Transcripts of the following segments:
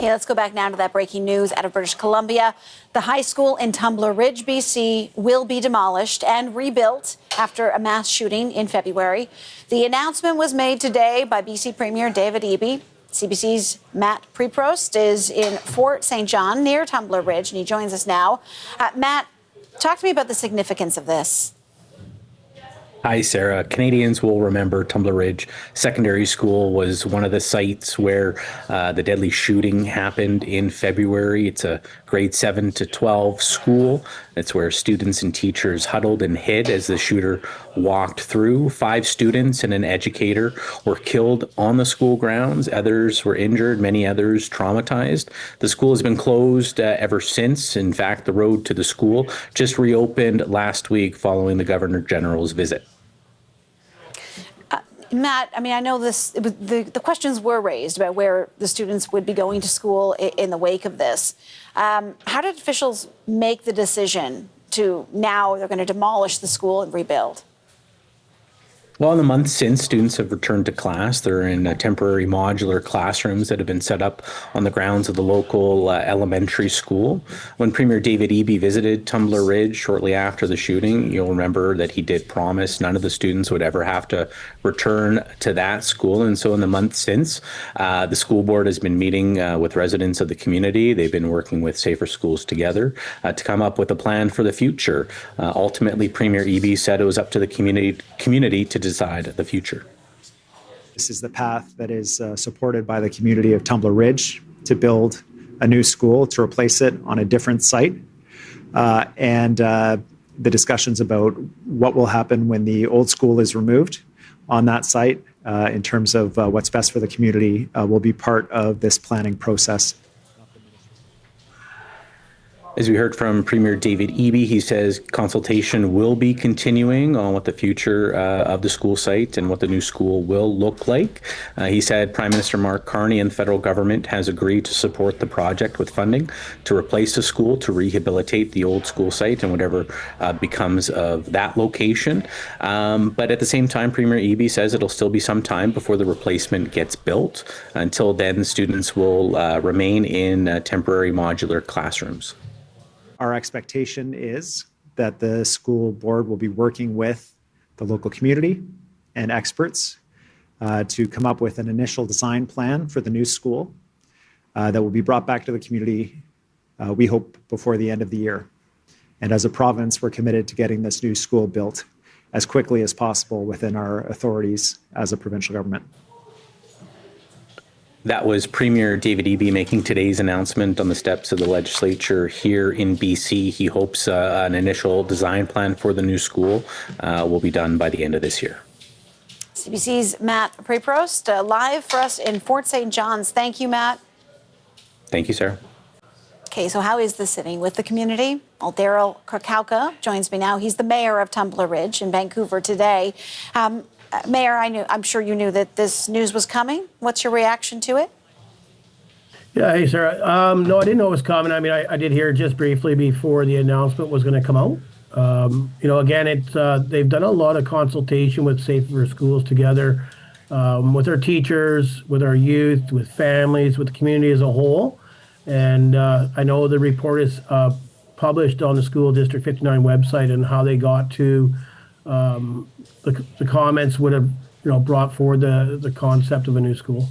Okay, let's go back now to that breaking news out of British Columbia. The high school in Tumbler Ridge, BC, will be demolished and rebuilt after a mass shooting in February. The announcement was made today by BC Premier David Eby. CBC's Matt Preprost is in Fort St. John near Tumbler Ridge, and he joins us now. Matt, talk to me about the significance of this. Hi, Sarah. Canadians will remember Tumbler Ridge Secondary School was one of the sites where the deadly shooting happened in February. It's a grade 7 to 12 school. It's where students and teachers huddled and hid as the shooter walked through. 5 students and an educator were killed on the school grounds. Others were injured, many others traumatized. The school has been closed ever since. In fact, the road to the school just reopened last week following the Governor General's visit. Matt, I mean, I know the questions were raised about where the students would be going to school in the wake of this. How did officials make the decision to now they're going to demolish the school and rebuild? Well, in the months since, students have returned to class. They're in temporary modular classrooms that have been set up on the grounds of the local elementary school. When Premier David Eby visited Tumbler Ridge shortly after the shooting, you'll remember that he did promise none of the students would ever have to return to that school. And so in the months since, the school board has been meeting with residents of the community. They've been working with Safer Schools Together to come up with a plan for the future. Ultimately, Premier Eby said it was up to the community to decide the future. This is the path that is supported by the community of Tumbler Ridge to build a new school, to replace it on a different site. And the discussions about what will happen when the old school is removed on that site in terms of what's best for the community will be part of this planning process. As we heard from Premier David Eby, he says consultation will be continuing on what the future of the school site and what the new school will look like. He said Prime Minister Mark Carney and the federal government has agreed to support the project with funding to replace the school, to rehabilitate the old school site and whatever becomes of that location. But at the same time, Premier Eby says it'll still be some time before the replacement gets built. Until then, students will remain in temporary modular classrooms. Our expectation is that the school board will be working with the local community and experts to come up with an initial design plan for the new school that will be brought back to the community, we hope, before the end of the year. And as a province, we're committed to getting this new school built as quickly as possible within our authorities as a provincial government. That was Premier David Eby making today's announcement on the steps of the legislature here in BC. He hopes an initial design plan for the new school will be done by the end of this year. CBC's Matt Preprost live for us in Fort St. John's. Thank you, Matt. Thank you, Sarah. Okay, so how is this sitting with the community? Well, Daryl Krakauka joins me now. He's the mayor of Tumbler Ridge in Vancouver today. Mayor, I'm sure you knew that this news was coming. What's your reaction to it? Yeah, hey, Sarah. No, I didn't know it was coming. I mean, I did hear just briefly before the announcement was going to come out. Again, they've done a lot of consultation with Safer Schools Together, with our teachers, with our youth, with families, with the community as a whole. And I know the report is published on the School District 59 website and how they got to the comments would have brought forward the concept of a new school.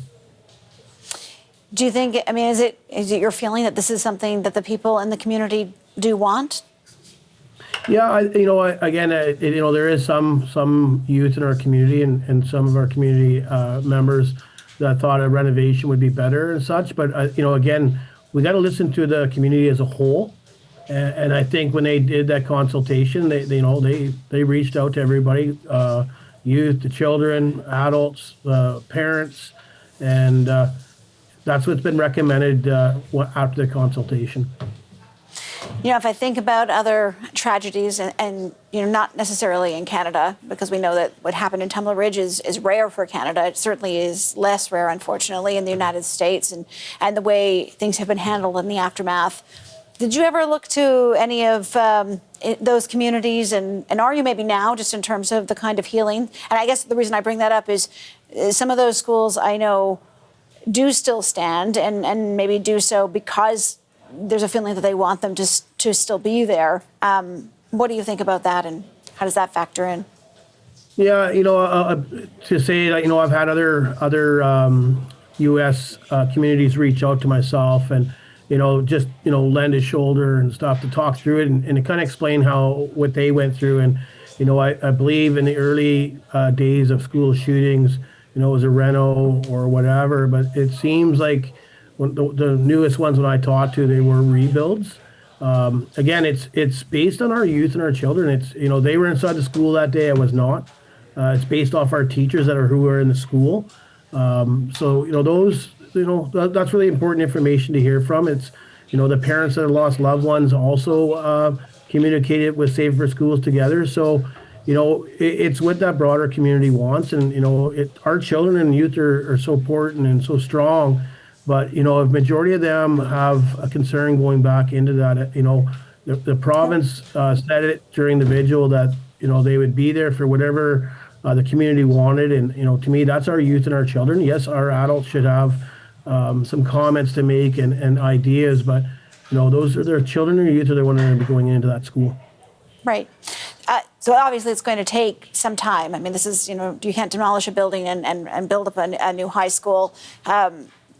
Do you think, I mean, is it your feeling that this is something that the people in the community do want? Yeah, there is some youth in our community and some of our community members that thought a renovation would be better and such. But, again, we got to listen to the community as a whole. And I think when they did that consultation, they reached out to everybody, youth, the children, adults, parents, and that's what's been recommended after the consultation. If I think about other tragedies and not necessarily in Canada, because we know that what happened in Tumbler Ridge is rare for Canada. It certainly is less rare, unfortunately, in the United States and the way things have been handled in the aftermath. Did you ever look to any of those communities, and are you maybe now, just in terms of the kind of healing? And I guess the reason I bring that up is some of those schools I know do still stand and maybe do so because there's a feeling that they want them to still be there. What do you think about that, and how does that factor in? Yeah, to say that, I've had other U.S. Communities reach out to myself and, just, lend a shoulder and stuff to talk through it and to kind of explain what they went through. And, I believe in the early days of school shootings, it was a reno or whatever, but it seems like when the newest ones when I talked to, they were rebuilds. Again, it's based on our youth and our children. It's, they were inside the school that day. I was not. It's based off our teachers who are in the school. So, that's really important information to hear from. It's, the parents that have lost loved ones also communicated with Save for Schools together. So, it's what that broader community wants. And, our children and youth are so important and so strong. But, a majority of them have a concern going back into that. The province said it during the vigil that, they would be there for whatever the community wanted. And, to me, that's our youth and our children. Yes, our adults should have some comments to make and ideas, but, those are their children and youth are the ones that are going to be going into that school. Right. So obviously it's going to take some time. I mean, this is, you can't demolish a building and build up a new high school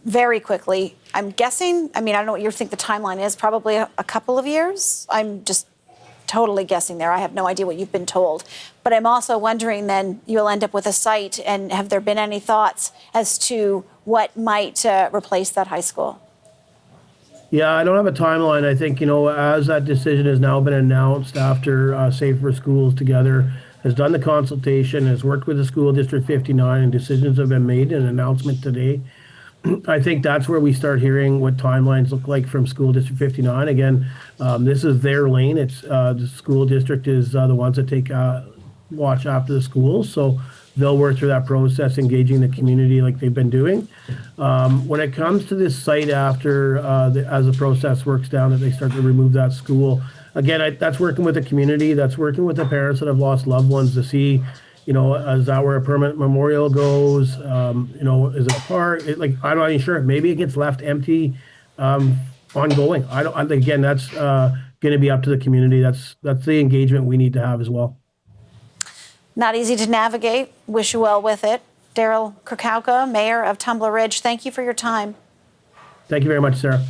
very quickly. I'm guessing, I don't know what you think the timeline is, probably a couple of years. I'm just totally guessing there. I have no idea what you've been told. But I'm also wondering then you'll end up with a site, and have there been any thoughts as to what might replace that high school? Yeah, I don't have a timeline. I think, as that decision has now been announced after Save for Schools together has done the consultation, has worked with the school District 59, and decisions have been made, an announcement today. I think that's where we start hearing what timelines look like from School District 59. Again, this is their lane. It's the school district is the ones that take watch after the schools. So they'll work through that process, engaging the community like they've been doing. When it comes to this site after, as the process works down, that they start to remove that school, again, that's working with the community, that's working with the parents that have lost loved ones to see, is that where a permanent memorial goes? Is it a park? I'm not even sure. Maybe it gets left empty ongoing. Again, that's going to be up to the community. That's the engagement we need to have as well. Not easy to navigate. Wish you well with it. Daryl Krakauka, Mayor of Tumbler Ridge, thank you for your time. Thank you very much, Sarah.